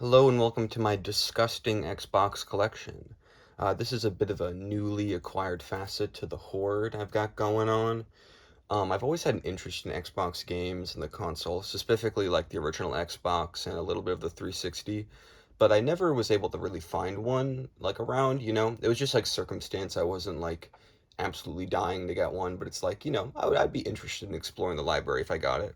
Hello and welcome to my disgusting Xbox collection. This is a bit of a newly acquired facet to the hoard I've got going on. I've always had an interest in Xbox games and the console, specifically like the original Xbox and a little bit of the 360, but I never was able to really find one like around. It was just like circumstance. I wasn't like absolutely dying to get one, but it's like, I'd be interested in exploring the library if I got it.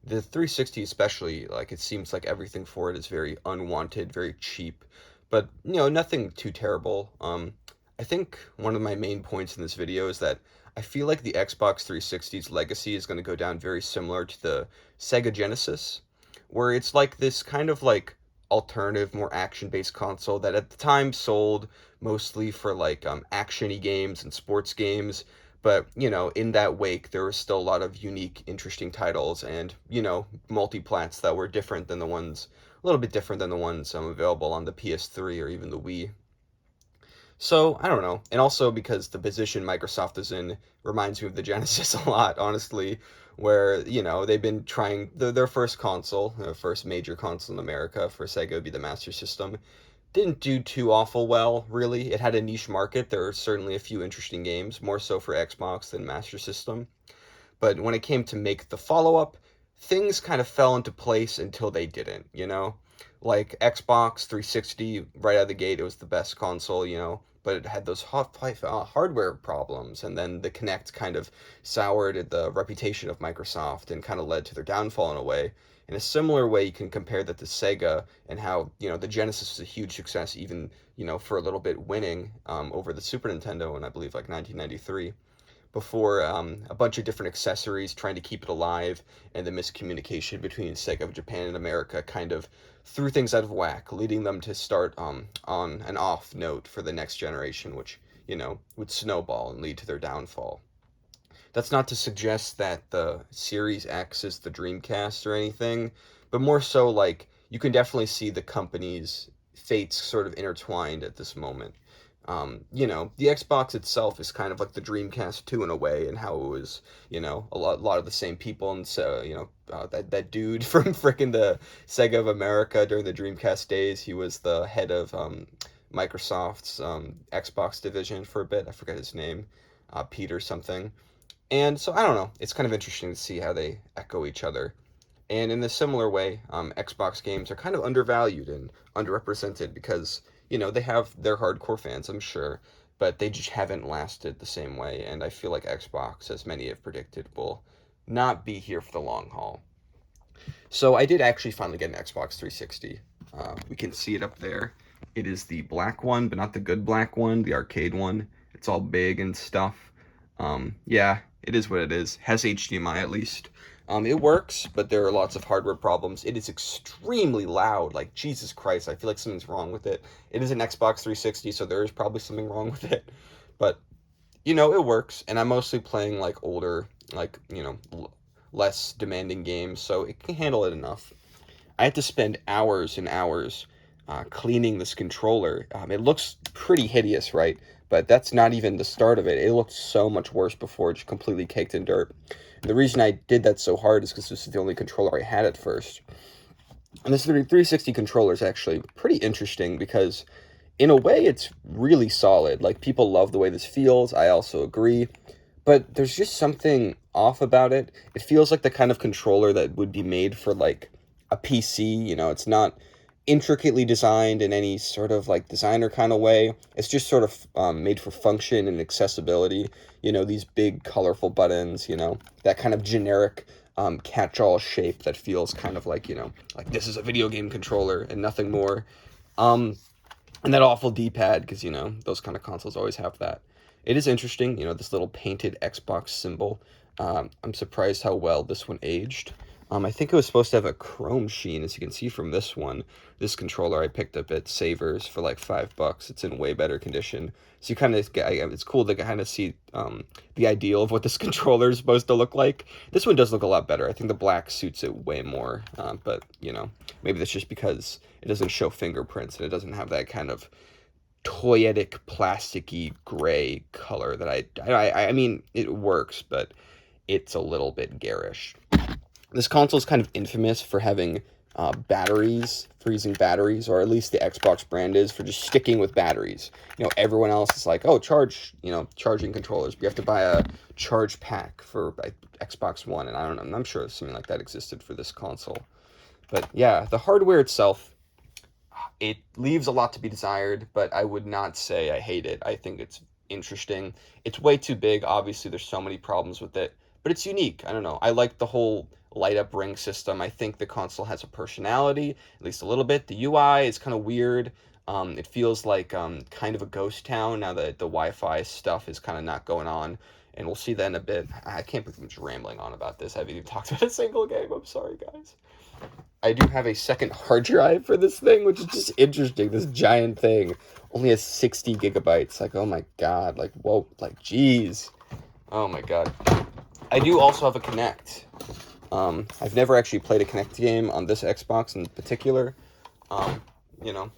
The 360 especially, like it seems like everything for it is very unwanted, very cheap, but nothing too terrible. I think one of my main points in this video is that I feel like the Xbox 360's legacy is going to go down very similar to the Sega Genesis, where it's like this kind of like alternative, more action-based console that at the time sold mostly for like actiony games and sports games. But, in that wake, there was still a lot of unique, interesting titles and, multi-plats that were different than the ones, a little bit different than the ones available on the PS3 or even the Wii. So, I don't know. And also because the position Microsoft is in reminds me of the Genesis a lot, honestly, where, they've been trying their first console, their first major console in America for Sega would be the Master System. Didn't do too awful well, really. It had a niche market. There are certainly a few interesting games, more so for Xbox than Master System. But when it came to make the follow-up, things kind of fell into place until they didn't. Like Xbox 360, right out of the gate, it was the best console, but it had those hardware problems, and then the Kinect kind of soured the reputation of Microsoft and kind of led to their downfall in a way. In a similar way, you can compare that to Sega and how, the Genesis was a huge success, even, for a little bit winning over the Super Nintendo in, I believe, like 1993 before a bunch of different accessories trying to keep it alive, and the miscommunication between Sega of Japan and America kind of threw things out of whack, leading them to start on an off note for the next generation, which, would snowball and lead to their downfall. That's not to suggest that the Series X is the Dreamcast or anything, but more so like you can definitely see the company's fates sort of intertwined at this moment. The Xbox itself is kind of like the Dreamcast 2 in a way, and how it was, a lot of the same people, and so, that dude from frickin' the Sega of America during the Dreamcast days, he was the head of Microsoft's Xbox division for a bit. I forget his name, Peter something. And so I don't know. It's kind of interesting to see how they echo each other. And in a similar way, Xbox games are kind of undervalued and underrepresented because, they have their hardcore fans, I'm sure, but they just haven't lasted the same way. And I feel like Xbox, as many have predicted, will not be here for the long haul. So I did actually finally get an Xbox 360. We can see it up there. It is the black one, but not the good black one, the arcade one. It's all big and stuff. Yeah, it is what it is. Has HDMI at least. It works, but there are lots of hardware problems. It is extremely loud. Like, Jesus Christ, I feel like something's wrong with it. It is an Xbox 360, so there is probably something wrong with it. But, it works, and I'm mostly playing, like, older, like, less demanding games, so it can handle it enough. I had to spend hours and hours cleaning this controller. It looks pretty hideous, right? But that's not even the start of it. It looked so much worse before, just completely caked in dirt. And the reason I did that so hard is because this is the only controller I had at first. And this 360 controller is actually pretty interesting because, in a way, it's really solid. Like, people love the way this feels. I also agree. But there's just something off about it. It feels like the kind of controller that would be made for, like, a PC. It's not intricately designed in any sort of like designer kind of way. It's just sort of made for function and accessibility. These big colorful buttons, that kind of generic catch-all shape that feels kind of like this is a video game controller and nothing more. Um, and that awful D-pad, because, those kind of consoles always have that. It is interesting, this little painted Xbox symbol. I'm surprised how well this one aged. I think it was supposed to have a chrome sheen, as you can see from this one. This controller I picked up at Savers for like $5. It's in way better condition. So you kind of get, it's cool to kind of see the ideal of what this controller is supposed to look like. This one does look a lot better. I think the black suits it way more. But, maybe that's just because it doesn't show fingerprints and it doesn't have that kind of toyetic, plasticky gray color that I mean, it works, but it's a little bit garish. This console is kind of infamous for having batteries, freezing batteries, or at least the Xbox brand is for just sticking with batteries. Everyone else is like, oh, charging controllers. But you have to buy a charge pack for Xbox One, and I don't know. I'm sure something like that existed for this console. But yeah, the hardware itself, it leaves a lot to be desired, but I would not say I hate it. I think it's interesting. It's way too big. Obviously, there's so many problems with it, but it's unique. I don't know. I like the whole light up ring system. I think the console has a personality, at least a little bit. The UI is kind of weird. It feels like kind of a ghost town now that the Wi-Fi stuff is kind of not going on. And we'll see that in a bit. I can't believe I'm just rambling on about this. I haven't even talked about a single game. I'm sorry, guys. I do have a second hard drive for this thing, which is just interesting. This giant thing only has 60 gigabytes. Like, oh my god. Like, whoa. Like, jeez. Oh my god. I do also have a Kinect. I've never actually played a Kinect game on this Xbox in particular.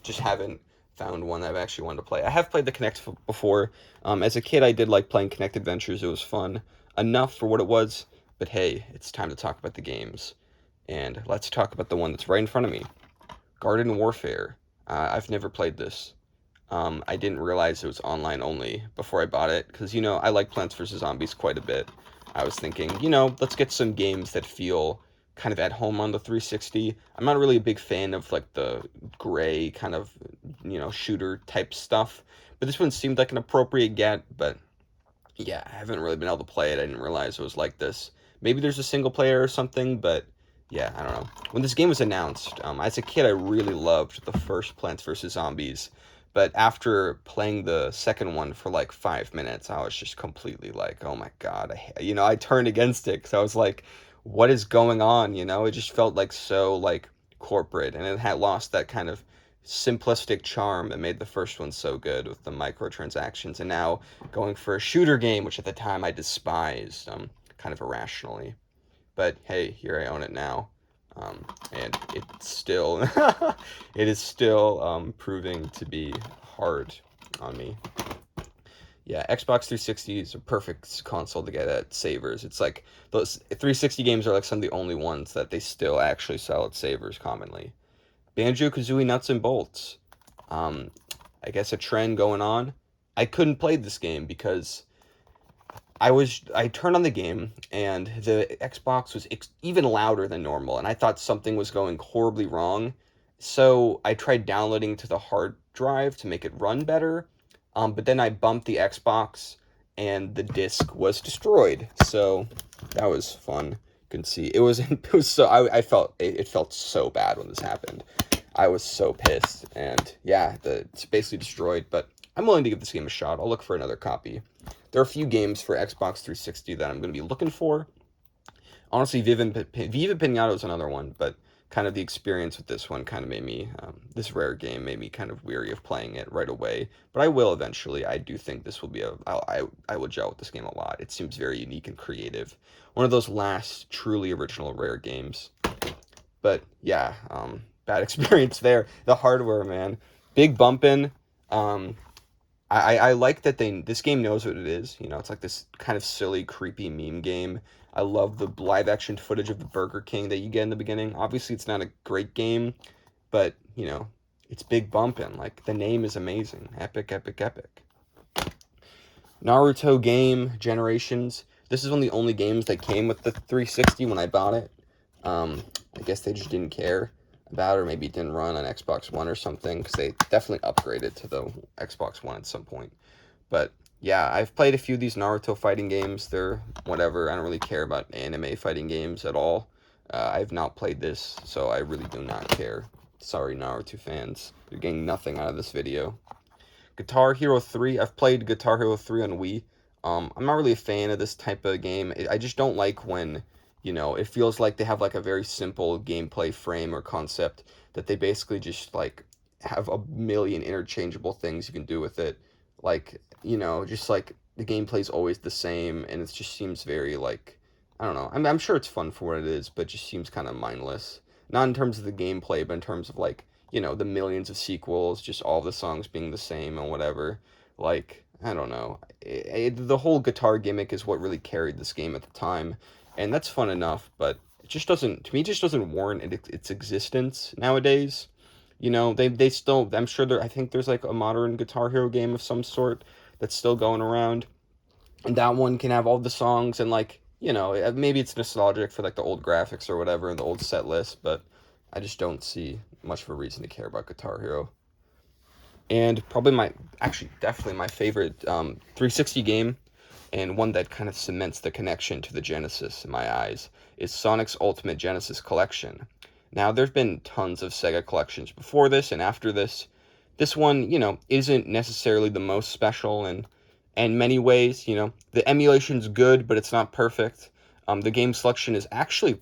Just haven't found one that I've actually wanted to play. I have played the Kinect before. As a kid, I did like playing Kinect Adventures. It was fun enough for what it was. But hey, it's time to talk about the games. And let's talk about the one that's right in front of me. Garden Warfare. I've never played this. I didn't realize it was online only before I bought it. Because, I like Plants vs. Zombies quite a bit. I was thinking, let's get some games that feel kind of at home on the 360. I'm not really a big fan of, like, the gray kind of, shooter type stuff. But this one seemed like an appropriate get. But, yeah, I haven't really been able to play it. I didn't realize it was like this. Maybe there's a single player or something, but yeah, I don't know. When this game was announced, as a kid, I really loved the first Plants vs. Zombies. But after playing the second one for like 5 minutes, I was just completely like, oh my God. I turned against it because I was like, what is going on? It just felt like so like corporate, and it had lost that kind of simplistic charm that made the first one so good with the microtransactions. And now going for a shooter game, which at the time I despised, kind of irrationally. But hey, here I own it now, and it's still it is still proving to be hard on me. Yeah, Xbox 360 is a perfect console to get at Savers. It's like those 360 games are like some of the only ones that they still actually sell at Savers commonly. Banjo-Kazooie Nuts and Bolts. I guess a trend going on. I couldn't play this game because I turned on the game and the Xbox was even louder than normal, and I thought something was going horribly wrong. So I tried downloading to the hard drive to make it run better, but then I bumped the Xbox and the disc was destroyed. So that was fun. You can see it was so I felt it felt so bad when this happened. I was so pissed, and yeah, it's basically destroyed. But I'm willing to give this game a shot. I'll look for another copy. There are a few games for Xbox 360 that I'm going to be looking for. Honestly, Viva Pinata is another one, but kind of the experience with this one kind of made me, this rare game made me kind of weary of playing it right away. But I will eventually. I do think this will be I will gel with this game a lot. It seems very unique and creative. One of those last truly original rare games. But yeah, bad experience there. The hardware, man. Big bumping. I like that this game knows what it is. It's like this kind of silly, creepy meme game. I love the live action footage of the Burger King that you get in the beginning. Obviously, it's not a great game, but it's big bumping. Like, the name is amazing. Epic, epic, epic. Naruto game Generations. This is one of the only games that came with the 360 when I bought it. I guess they just didn't care about, or maybe it didn't run on Xbox One or something, because they definitely upgraded to the Xbox One at some point. But yeah, I've played a few of these Naruto fighting games. They're whatever. I don't really care about anime fighting games at all. I've not played this, so I really do not care. Sorry, Naruto fans. You're getting nothing out of this video. Guitar Hero 3. I've played Guitar Hero 3 on Wii. I'm not really a fan of this type of game. I just don't like when it feels like they have like a very simple gameplay frame or concept that they basically just like have a million interchangeable things you can do with it. Like, just like the gameplay's always the same, and it just seems very like, I don't know. I'm sure it's fun for what it is, but it just seems kind of mindless. Not in terms of the gameplay, but in terms of like, the millions of sequels, just all the songs being the same and whatever. Like, I don't know. The whole guitar gimmick is what really carried this game at the time. And that's fun enough, but it just doesn't, to me, it just doesn't warrant its existence nowadays. You know, they still, I'm sure there, I think there's like a modern Guitar Hero game of some sort that's still going around, and that one can have all the songs and like, you know, maybe it's nostalgic for like the old graphics or whatever and the old set list, but I just don't see much of a reason to care about Guitar Hero. And probably actually definitely my favorite 360 game, and one that kind of cements the connection to the Genesis in my eyes, is Sonic's Ultimate Genesis Collection. Now, there've been tons of Sega collections before this and after this. This one, you know, isn't necessarily the most special in many ways. You know, the emulation's good, but it's not perfect. The game selection is actually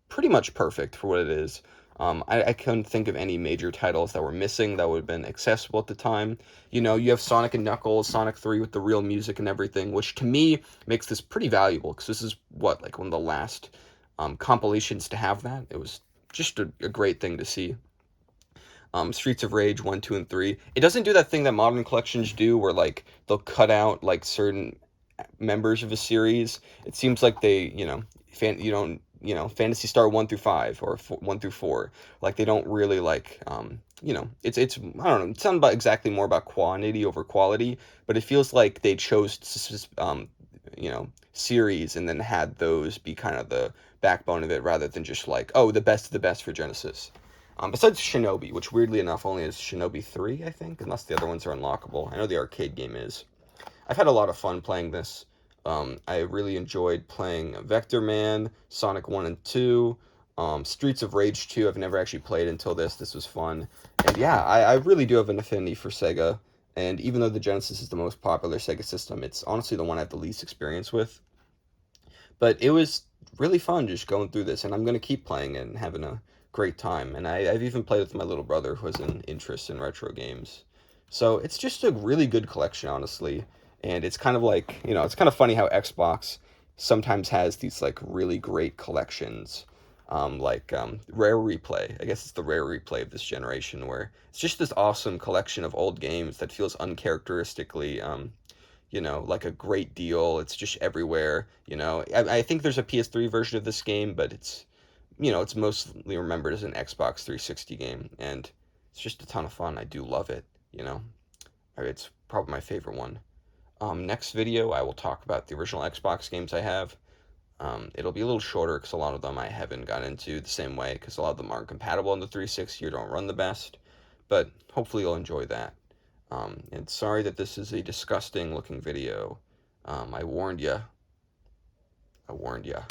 pretty much perfect for what it is. I couldn't think of any major titles that were missing that would have been accessible at the time. You know, you have Sonic and Knuckles, Sonic 3 with the real music and everything, which to me makes this pretty valuable because this is what, like one of the last compilations to have that. It was just a great thing to see. Streets of Rage 1, 2, and 3. It doesn't do that thing that modern collections do where like they'll cut out like certain members of a series. It seems like they, you know, you don't, you know, Phantasy Star 1 through 5 or 1 through 4. Like they don't really like, you know, it's I don't know. It's not about exactly more about quantity over quality, but it feels like they chose you know, series and then had those be kind of the backbone of it rather than just like, oh, the best of the best for Genesis. Besides Shinobi, which weirdly enough only is Shinobi 3, I think, unless the other ones are unlockable. I know the arcade game is. I've had a lot of fun playing this. I really enjoyed playing Vector Man, Sonic 1 and 2, Streets of Rage 2. I've never actually played until this. This was fun. And yeah, I really do have an affinity for Sega. And even though the Genesis is the most popular Sega system, it's honestly the one I have the least experience with. But it was really fun just going through this, and I'm going to keep playing it and having a great time. And I've even played with my little brother who has an interest in retro games. So it's just a really good collection, honestly. And it's kind of like, you know, it's kind of funny how Xbox sometimes has these like really great collections. Rare Replay. I guess it's the Rare Replay of this generation, where it's just this awesome collection of old games that feels uncharacteristically you know, like a great deal. It's just everywhere. You know, I think there's a PS3 version of this game, but it's, you know, it's mostly remembered as an Xbox 360 game, and it's just a ton of fun. I do love it. You know, it's probably my favorite one. Next video, I will talk about the original Xbox games I have. It'll be a little shorter because a lot of them I haven't gotten into the same way because a lot of them aren't compatible in the 360 or don't run the best. But hopefully you'll enjoy that. And sorry that this is a disgusting looking video. I warned ya. I warned ya.